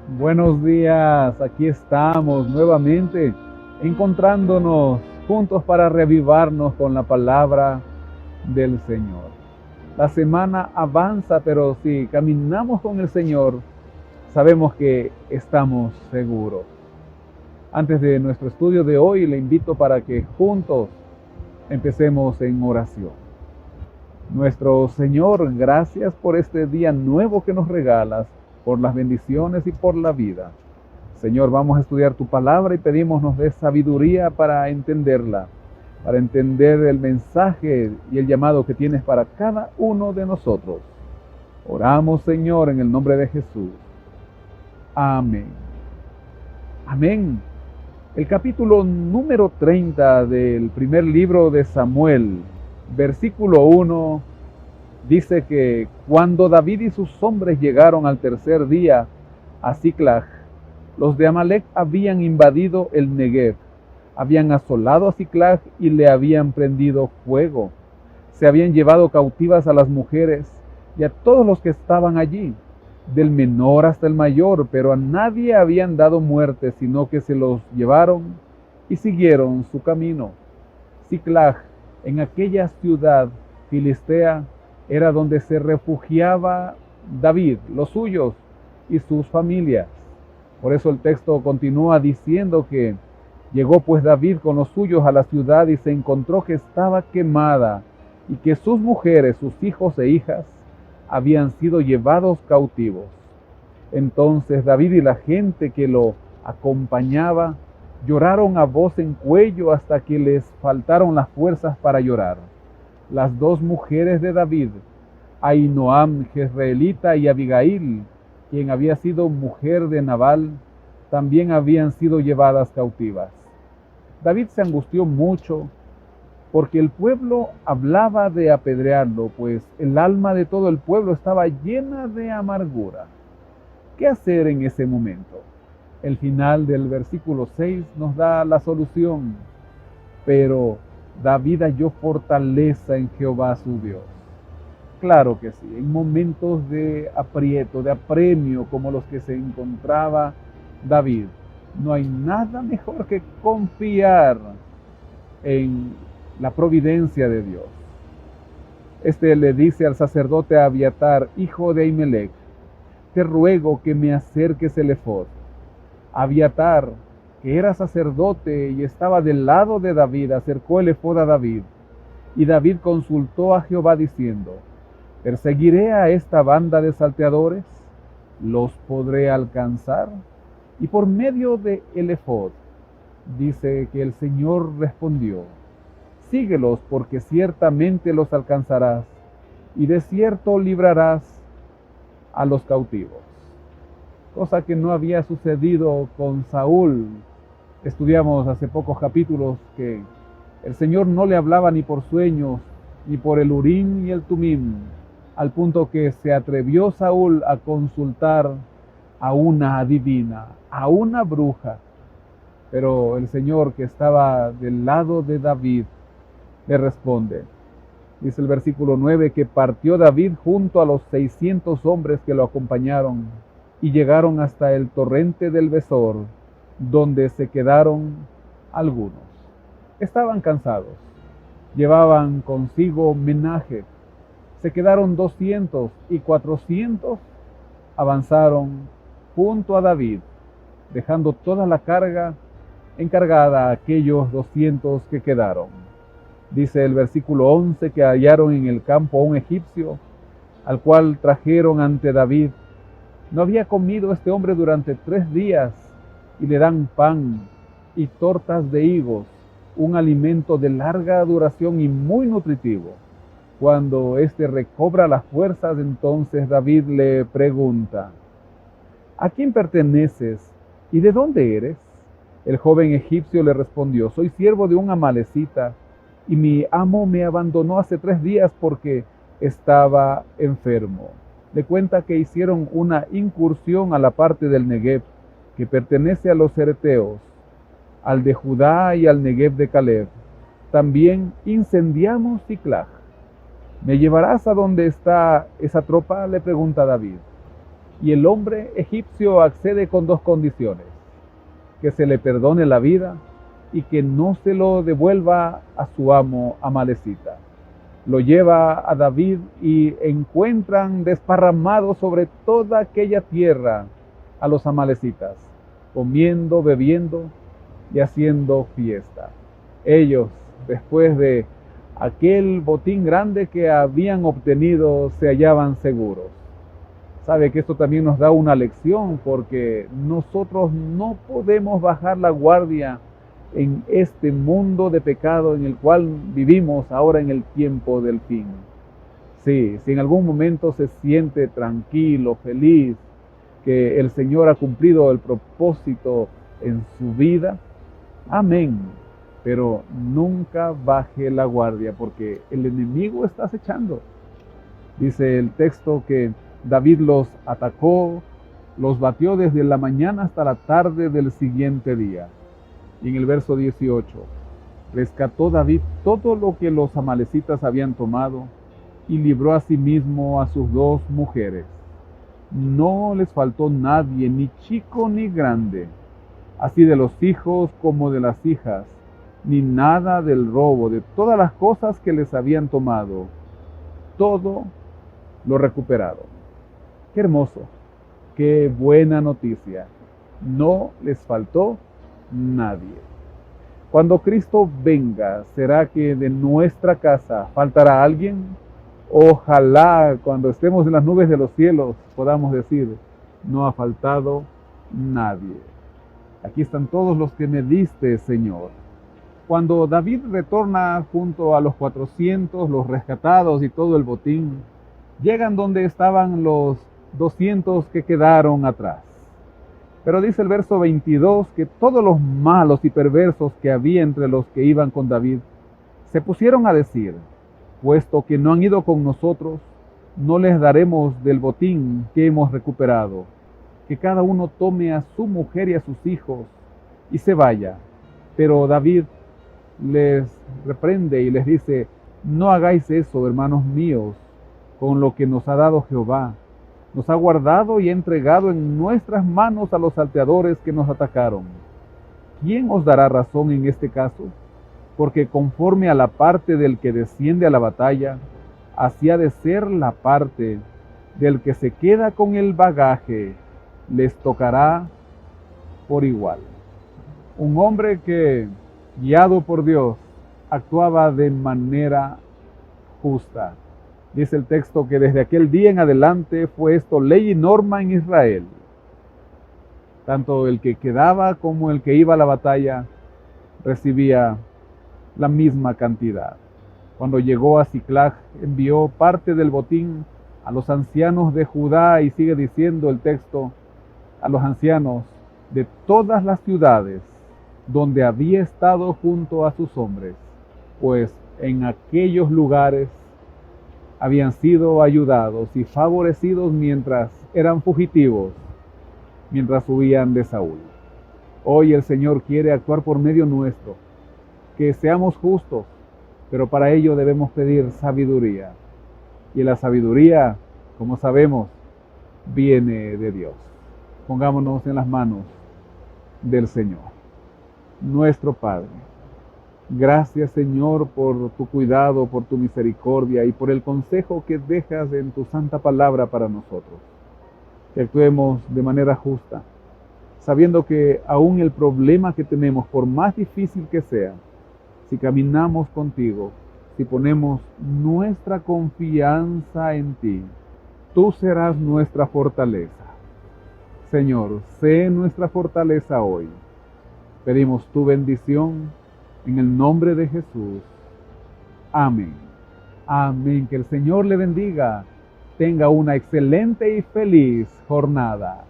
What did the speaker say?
Buenos días, aquí estamos nuevamente encontrándonos juntos para reavivarnos con la palabra del Señor. La semana avanza, pero si caminamos con el Señor, sabemos que estamos seguros. Antes de nuestro estudio de hoy, le invito para que juntos empecemos en oración. Nuestro Señor, gracias por este día nuevo que nos regalas, por las bendiciones y por la vida. Señor, vamos a estudiar tu palabra y pedimos nos dé sabiduría para entenderla, para entender el mensaje y el llamado que tienes para cada uno de nosotros. Oramos, Señor, en el nombre de Jesús. Amén. Amén. El capítulo número 30 del primer libro de Samuel, versículo 1, dice que cuando David y sus hombres llegaron al tercer día a Siclag, los de Amalec habían invadido el Negev, habían asolado a Siclag y le habían prendido fuego. Se habían llevado cautivas a las mujeres y a todos los que estaban allí, del menor hasta el mayor, pero a nadie habían dado muerte, sino que se los llevaron y siguieron su camino. Siclag, en aquella ciudad filistea, era donde se refugiaba David, los suyos y sus familias. Por eso el texto continúa diciendo que llegó pues David con los suyos a la ciudad y se encontró que estaba quemada y que sus mujeres, sus hijos e hijas habían sido llevados cautivos. Entonces David y la gente que lo acompañaba lloraron a voz en cuello hasta que les faltaron las fuerzas para llorar. Las dos mujeres de David, Ahinoam jezreelita y Abigail, quien había sido mujer de Nabal, también habían sido llevadas cautivas. David se angustió mucho porque el pueblo hablaba de apedrearlo, pues el alma de todo el pueblo estaba llena de amargura. ¿Qué hacer en ese momento? El final del versículo 6 nos da la solución. Pero David halló fortaleza en Jehová su Dios. Claro que sí, en momentos de aprieto, de apremio como los que se encontraba David, no hay nada mejor que confiar en la providencia de Dios. Este le dice al sacerdote Abiatar, hijo de Ahimelech, te ruego que me acerques el efod. Abiatar, que era sacerdote y estaba del lado de David, acercó el efod a David. Y David consultó a Jehová diciendo, ¿perseguiré a esta banda de salteadores? ¿Los podré alcanzar? Y por medio de el efod, dice que el Señor respondió, síguelos porque ciertamente los alcanzarás, y de cierto librarás a los cautivos. Cosa que no había sucedido con Saúl. Estudiamos hace pocos capítulos que el Señor no le hablaba ni por sueños, ni por el Urim y el Tumim, al punto que se atrevió Saúl a consultar a una adivina, a una bruja. Pero el Señor, que estaba del lado de David, le responde. Dice el versículo 9 que partió David junto a los 600 hombres que lo acompañaron y llegaron hasta el torrente del Besor, donde se quedaron algunos. Estaban cansados, llevaban consigo menaje, se quedaron 200 y 400 avanzaron junto a David, dejando toda la carga encargada a aquellos 200 que quedaron. Dice el versículo 11 que hallaron en el campo a un egipcio, al cual trajeron ante David. No había comido este hombre durante 3 días, y le dan pan y tortas de higos, un alimento de larga duración y muy nutritivo. Cuando éste recobra las fuerzas, entonces David le pregunta, ¿a quién perteneces y de dónde eres? El joven egipcio le respondió, soy siervo de un amalecita, y mi amo me abandonó hace 3 días porque estaba enfermo. Le cuenta que hicieron una incursión a la parte del Negev, que pertenece a los hereteos, al de Judá y al Negev de Caleb. También incendiamos Siclag. ¿Me llevarás a donde está esa tropa?, le pregunta David. y el hombre egipcio accede con dos condiciones: que se le perdone la vida y que no se lo devuelva a su amo amalecita. Lo lleva a David y encuentran desparramados sobre toda aquella tierra a los amalecitas, comiendo, bebiendo y haciendo fiesta. Ellos, después de aquel botín grande que habían obtenido, se hallaban seguros. Sabe que esto también nos da una lección, porque nosotros no podemos bajar la guardia en este mundo de pecado en el cual vivimos ahora en el tiempo del fin. Sí, si en algún momento se siente tranquilo, feliz, que el Señor ha cumplido el propósito en su vida, amén. Pero nunca baje la guardia, porque el enemigo está acechando. Dice el texto que David los atacó, los batió desde la mañana hasta la tarde del siguiente día. Y en el verso 18, rescató David todo lo que los amalecitas habían tomado y libró a sí mismo a sus dos mujeres. No les faltó nadie, ni chico ni grande, así de los hijos como de las hijas, ni nada del robo, de todas las cosas que les habían tomado. Todo lo recuperaron. Qué hermoso, qué buena noticia. No les faltó nadie. Cuando Cristo venga, ¿será que de nuestra casa faltará alguien? Ojalá cuando estemos en las nubes de los cielos podamos decir: no ha faltado nadie. Aquí están todos los que me diste, Señor. Cuando David retorna junto a los 400, los rescatados y todo el botín, llegan donde estaban los 200 que quedaron atrás. Pero dice el verso 22 que todos los malos y perversos que había entre los que iban con David se pusieron a decir: puesto que no han ido con nosotros, no les daremos del botín que hemos recuperado. Que cada uno tome a su mujer y a sus hijos y se vaya. Pero David les reprende y les dice: no hagáis eso, hermanos míos, con lo que nos ha dado Jehová. Nos ha guardado y ha entregado en nuestras manos a los salteadores que nos atacaron. ¿Quién os dará razón en este caso? Porque conforme a la parte del que desciende a la batalla, así ha de ser la parte del que se queda con el bagaje, les tocará por igual. Un hombre que, guiado por Dios, actuaba de manera justa. Dice el texto que desde aquel día en adelante fue esto ley y norma en Israel. Tanto el que quedaba como el que iba a la batalla recibía la misma cantidad. Cuando llegó a Siclag, envió parte del botín a los ancianos de Judá, y sigue diciendo el texto: a los ancianos de todas las ciudades donde había estado junto a sus hombres, pues en aquellos lugares habían sido ayudados y favorecidos mientras eran fugitivos, mientras huían de Saúl. Hoy el Señor quiere actuar por medio nuestro, que seamos justos, pero para ello debemos pedir sabiduría. Y la sabiduría, como sabemos, viene de Dios. Pongámonos en las manos del Señor. Nuestro Padre, gracias, Señor, por tu cuidado, por tu misericordia y por el consejo que dejas en tu santa palabra para nosotros. Que actuemos de manera justa, sabiendo que aún el problema que tenemos, por más difícil que sea, si caminamos contigo, si ponemos nuestra confianza en ti, tú serás nuestra fortaleza. Señor, sé nuestra fortaleza hoy. Pedimos tu bendición en el nombre de Jesús. Amén. Amén. Que el Señor le bendiga. Tenga una excelente y feliz jornada.